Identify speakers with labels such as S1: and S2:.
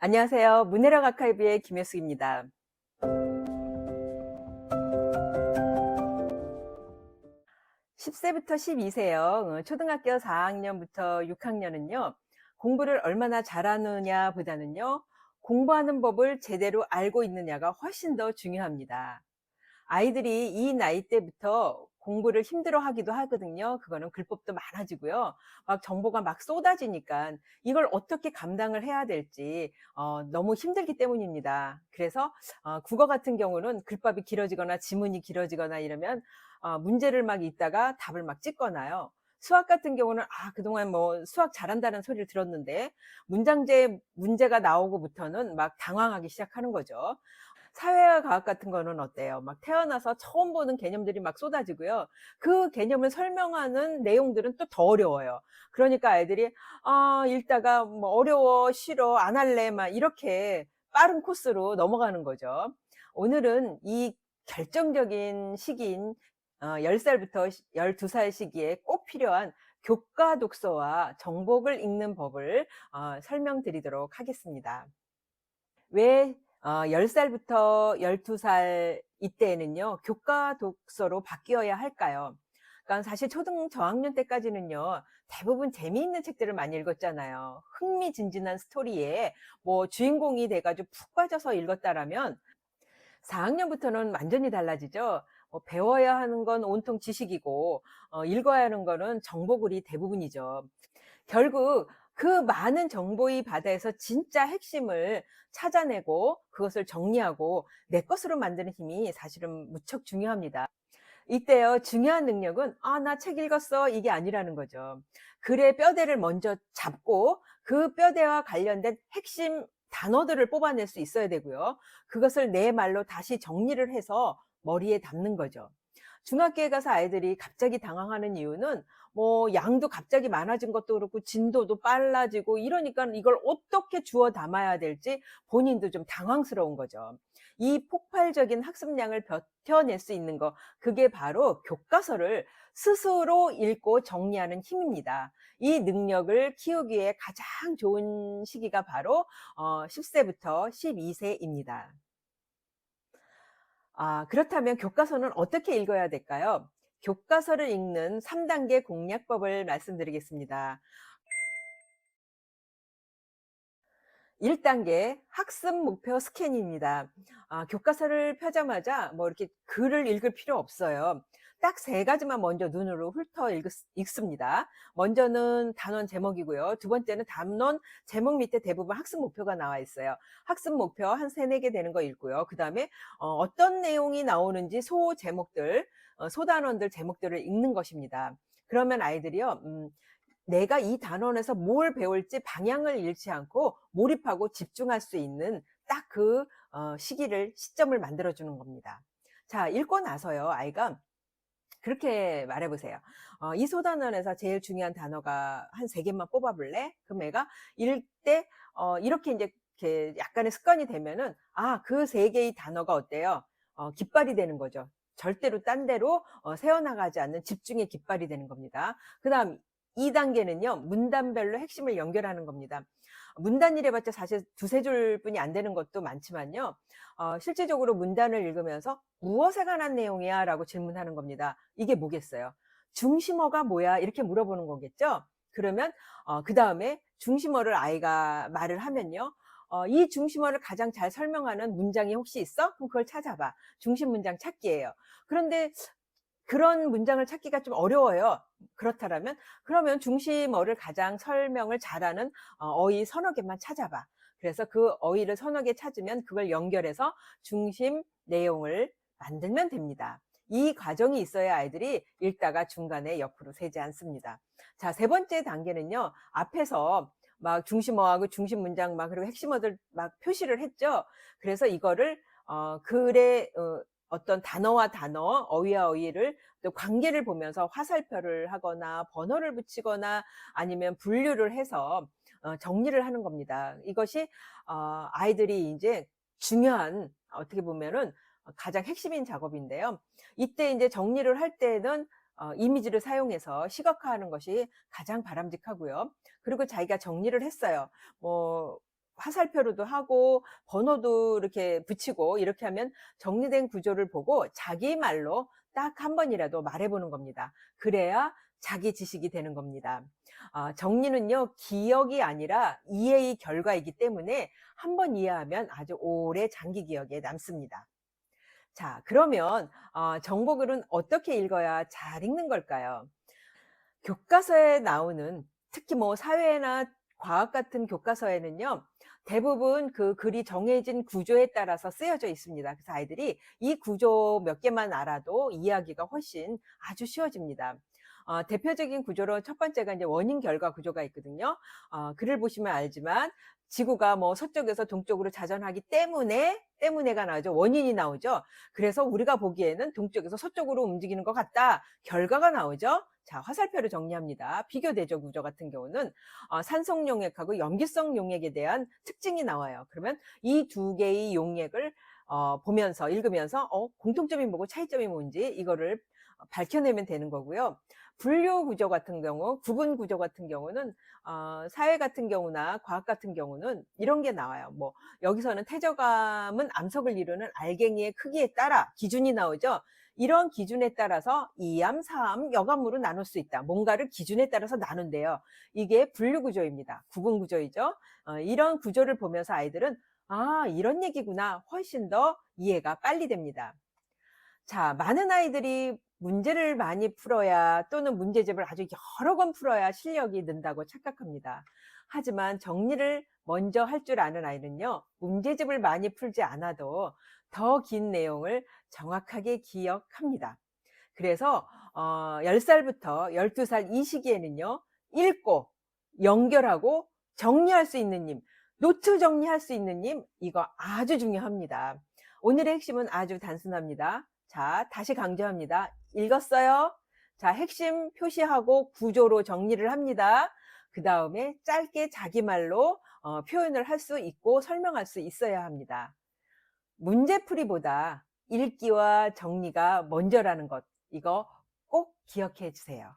S1: 안녕하세요. 문해력 아카이브의 김효숙입니다. 10세부터 12세요. 초등학교 4학년부터 6학년은요, 공부를 얼마나 잘하느냐 보다는요, 공부하는 법을 제대로 알고 있느냐가 훨씬 더 중요합니다. 아이들이 이 나이 때부터 공부를 힘들어 하기도 하거든요. 그거는 글법도 많아지고요. 막 정보가 막 쏟아지니까 이걸 어떻게 감당을 해야 될지 너무 힘들기 때문입니다. 그래서 국어 같은 경우는 글밥이 길어지거나 지문이 길어지거나 이러면 문제를 막 읽다가 답을 막 찍거나요. 수학 같은 경우는 그동안 뭐 수학 잘한다는 소리를 들었는데 문장제 문제가 나오고부터는 막 당황하기 시작하는 거죠. 사회와 과학 같은 거는 어때요? 막 태어나서 처음 보는 개념들이 막 쏟아지고요. 그 개념을 설명하는 내용들은 또 더 어려워요. 그러니까 아이들이 읽다가 뭐 "어려워. 싫어. 안 할래." 막 이렇게 빠른 코스로 넘어가는 거죠. 오늘은 이 결정적인 시기인 10 살부터 12살 시기에 꼭 필요한 교과 독서와 정복을 읽는 법을 설명드리도록 하겠습니다. 왜 10 살부터 12살 이때에는요, 교과 독서로 바뀌어야 할까요? 그러니까 사실 초등 저학년 때까지는요, 대부분 재미있는 책들을 많이 읽었잖아요. 흥미진진한 스토리에 뭐 주인공이 돼 가지고 푹 빠져서 읽었다라면 4학년부터는 완전히 달라지죠. 배워야 하는 건 온통 지식이고 읽어야 하는 거는 정보글이 대부분이죠. 결국 그 많은 정보의 바다에서 진짜 핵심을 찾아내고 그것을 정리하고 내 것으로 만드는 힘이 사실은 무척 중요합니다. 이때요, 중요한 능력은 나 책 읽었어 이게 아니라는 거죠. 글의 뼈대를 먼저 잡고 그 뼈대와 관련된 핵심 단어들을 뽑아낼 수 있어야 되고요. 그것을 내 말로 다시 정리를 해서 머리에 담는 거죠. 중학교에 가서 아이들이 갑자기 당황하는 이유는 뭐 양도 갑자기 많아진 것도 그렇고 진도도 빨라지고 이러니까 이걸 어떻게 주워 담아야 될지 본인도 좀 당황스러운 거죠. 이 폭발적인 학습량을 버텨낼 수 있는 거, 그게 바로 교과서를 스스로 읽고 정리하는 힘입니다. 이 능력을 키우기에 가장 좋은 시기가 바로 10세부터 12세입니다. 그렇다면 교과서는 어떻게 읽어야 될까요? 교과서를 읽는 3단계 공략법을 말씀드리겠습니다. 1단계 학습 목표 스캔입니다. 교과서를 펴자마자 뭐 이렇게 글을 읽을 필요 없어요. 딱 세 가지만 먼저 눈으로 훑어 읽습니다. 먼저는 단원 제목이고요. 두 번째는 단원 제목 밑에 대부분 학습 목표가 나와 있어요. 학습 목표 한 세네 개 되는 거 읽고요. 그 다음에 어떤 내용이 나오는지 소 제목들, 소단원들 제목들을 읽는 것입니다. 그러면 아이들이요, 내가 이 단원에서 뭘 배울지 방향을 잃지 않고 몰입하고 집중할 수 있는 딱 그 시점을 만들어 주는 겁니다. 자, 읽고 나서요, 아이가 그렇게 말해 보세요. "이 소단원에서 제일 중요한 단어가 한 세 개만 뽑아 볼래?" 그럼 애가 읽을 때 이렇게 인제 이렇게 약간의 습관이 되면은 그 세 개의 단어가 어때요? 깃발이 되는 거죠. 절대로 딴 데로 새어나가지 않는 집중의 깃발이 되는 겁니다. 그다음 2 단계는요. 문단별로 핵심을 연결하는 겁니다. 문단 일 해봤자 사실 두세 줄뿐이 안 되는 것도 많지만요. 실질적으로 문단을 읽으면서 "무엇에 관한 내용이야?" 라고 질문하는 겁니다. 이게 뭐겠어요? "중심어가 뭐야?" 이렇게 물어보는 거겠죠? 그러면 그다음에 중심어를 아이가 말을 하면요. "이 중심어를 가장 잘 설명하는 문장이 혹시 있어?" 그럼 그걸 찾아봐. 중심 문장 찾기예요. 그런데 그런 문장을 찾기가 좀 어려워요. 그렇다라면 그러면 중심어를 가장 설명을 잘하는 어휘 서너 개만 찾아봐. 그래서 그 어휘를 서너 개 찾으면 그걸 연결해서 중심 내용을 만들면 됩니다. 이 과정이 있어야 아이들이 읽다가 중간에 옆으로 새지 않습니다. 자, 세 번째 단계는요. 앞에서 막 중심어하고 중심 문장 막 그리고 핵심어들 막 표시를 했죠. 그래서 이거를 글의 어떤 단어와 단어, 어휘와 어휘를 또 관계를 보면서 화살표를 하거나 번호를 붙이거나 아니면 분류를 해서 정리를 하는 겁니다. 이것이 아이들이 이제 중요한, 어떻게 보면은 가장 핵심인 작업인데요. 이때 이제 정리를 할 때는 이미지를 사용해서 시각화하는 것이 가장 바람직하고요. 그리고 자기가 정리를 했어요. 뭐 화살표로도 하고 번호도 이렇게 붙이고 이렇게 하면 정리된 구조를 보고 자기 말로 딱 한 번이라도 말해보는 겁니다. 그래야 자기 지식이 되는 겁니다. 정리는요, 기억이 아니라 이해의 결과이기 때문에 한 번 이해하면 아주 오래 장기 기억에 남습니다. 자, 그러면 정보글은 어떻게 읽어야 잘 읽는 걸까요? 교과서에 나오는, 특히 뭐 사회나 과학 같은 교과서에는요, 대부분 그 글이 정해진 구조에 따라서 쓰여져 있습니다. 그래서 아이들이 이 구조 몇 개만 알아도 이해하기가 훨씬 아주 쉬워집니다. 대표적인 구조로 첫 번째가 이제 원인 결과 구조가 있거든요. 글을 보시면 알지만 지구가 뭐 서쪽에서 동쪽으로 자전하기 때문에가 나오죠. 원인이 나오죠. 그래서 우리가 보기에는 동쪽에서 서쪽으로 움직이는 것 같다. 결과가 나오죠. 자, 화살표를 정리합니다. 비교 대조 구조 같은 경우는 산성 용액하고 염기성 용액에 대한 특징이 나와요. 그러면 이 두 개의 용액을 보면서 읽으면서 공통점이 뭐고 차이점이 뭔지 이거를 밝혀내면 되는 거고요. 분류 구조 같은 경우, 구분 구조 같은 경우는 사회 같은 경우나 과학 같은 경우는 이런 게 나와요. 뭐 여기서는 퇴적암은 암석을 이루는 알갱이의 크기에 따라 기준이 나오죠. 이런 기준에 따라서 2암, 4암, 여암으로 나눌 수 있다. 뭔가를 기준에 따라서 나눈대요. 이게 분류 구조입니다. 구분 구조이죠. 이런 구조를 보면서 아이들은 이런 얘기구나. 훨씬 더 이해가 빨리 됩니다. 자, 많은 아이들이 문제를 많이 풀어야 또는 문제집을 아주 여러 권 풀어야 실력이 는다고 착각합니다. 하지만 정리를 먼저 할 줄 아는 아이는요, 문제집을 많이 풀지 않아도 더 긴 내용을 정확하게 기억합니다. 그래서 10살부터 12살 이 시기에는요, 읽고 연결하고 정리할 수 있는 님, 노트 정리할 수 있는 님, 이거 아주 중요합니다. 오늘의 핵심은 아주 단순합니다. 자, 다시 강조합니다. 읽었어요? 자, 핵심 표시하고 구조로 정리를 합니다. 그 다음에 짧게 자기 말로 표현을 할 수 있고 설명할 수 있어야 합니다. 문제풀이보다 읽기와 정리가 먼저라는 것, 이거 꼭 기억해 주세요.